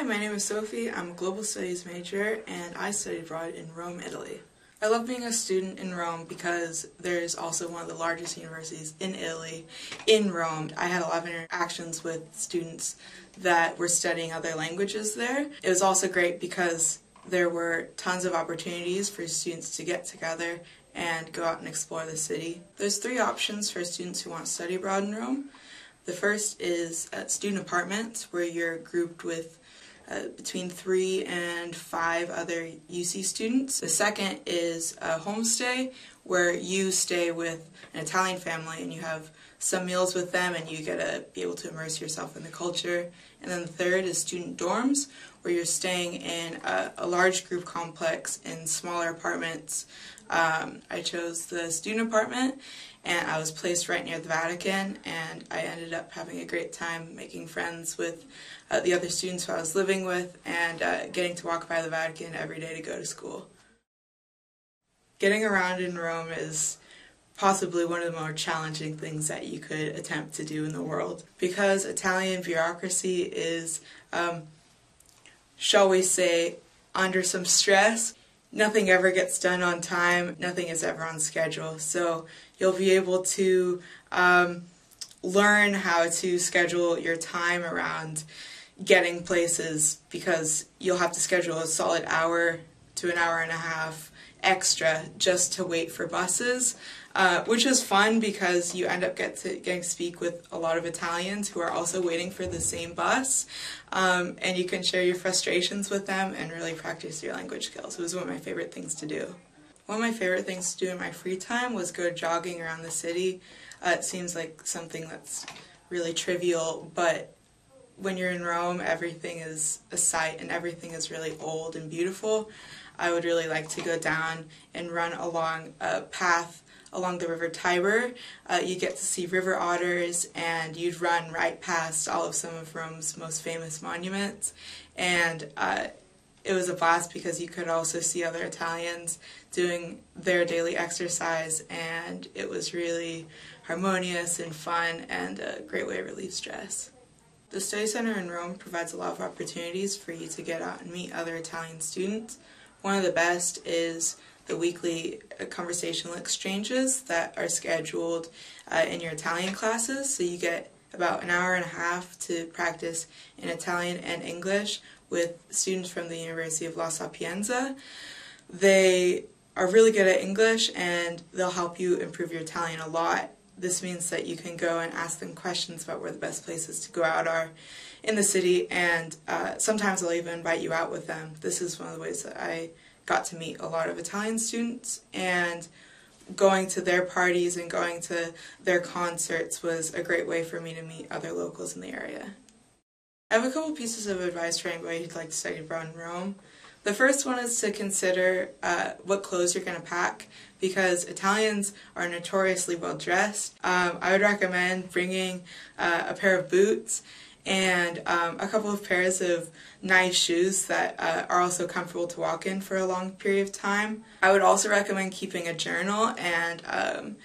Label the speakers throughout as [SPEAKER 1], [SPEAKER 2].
[SPEAKER 1] Hi, my name is Sophie. I'm a global studies major and I studied abroad in Rome, Italy. I love being a student in Rome because there's also one of the largest universities in Italy, in Rome. I had a lot of interactions with students that were studying other languages there. It was also great because there were tons of opportunities for students to get together and go out and explore the city. There's three options for students who want to study abroad in Rome. The first is student apartments, where you're grouped with between 3 and 5 other UC students. The second is a homestay, where you stay with an Italian family and you have some meals with them and you get to be able to immerse yourself in the culture. And then the third is student dorms, where you're staying in a large group complex in smaller apartments. I chose the student apartment and I was placed right near the Vatican, and I ended up having a great time making friends with the other students who I was living with and getting to walk by the Vatican every day to go to school. Getting around in Rome is possibly one of the more challenging things that you could attempt to do in the world, because Italian bureaucracy is, shall we say, under some stress. Nothing ever gets done on time, nothing is ever on schedule, so you'll be able to learn how to schedule your time around getting places, because you'll have to schedule a solid hour to an hour and a half extra just to wait for buses, which is fun because you end up getting to speak with a lot of Italians who are also waiting for the same bus, and you can share your frustrations with them and really practice your language skills. It was one of my favorite things to do. One of my favorite things to do in my free time was go jogging around the city. It seems like something that's really trivial, but when you're in Rome, everything is a sight and everything is really old and beautiful. I would really like to go down and run along a path along the river Tiber. You get to see river otters, and you'd run right past all of some of Rome's most famous monuments. And it was a blast because you could also see other Italians doing their daily exercise, and it was really harmonious and fun and a great way to relieve stress. The Study Center in Rome provides a lot of opportunities for you to get out and meet other Italian students. One of the best is the weekly conversational exchanges that are scheduled in your Italian classes, so you get about an hour and a half to practice in Italian and English with students from the University of La Sapienza. They are really good at English and they'll help you improve your Italian a lot. This means that you can go and ask them questions about where the best places to go out are in the city, and sometimes they'll even invite you out with them. This is one of the ways that I got to meet a lot of Italian students, and going to their parties and going to their concerts was a great way for me to meet other locals in the area. I have a couple pieces of advice for anybody who'd like to study abroad in Rome. The first one is to consider what clothes you're going to pack, because Italians are notoriously well dressed. I would recommend bringing a pair of boots and a couple of pairs of nice shoes that are also comfortable to walk in for a long period of time. I would also recommend keeping a journal and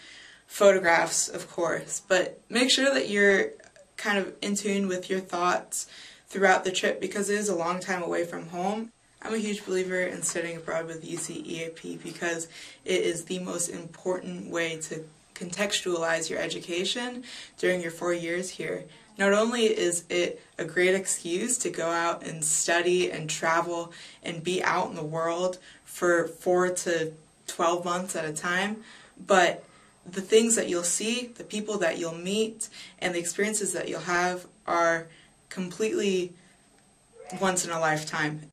[SPEAKER 1] photographs, of course, but make sure that you're kind of in tune with your thoughts throughout the trip, because it is a long time away from home. I'm a huge believer in studying abroad with UC because it is the most important way to contextualize your education during your 4 years here. Not only is it a great excuse to go out and study and travel and be out in the world for 4 to 12 months at a time, but the things that you'll see, the people that you'll meet, and the experiences that you'll have are completely once in a lifetime.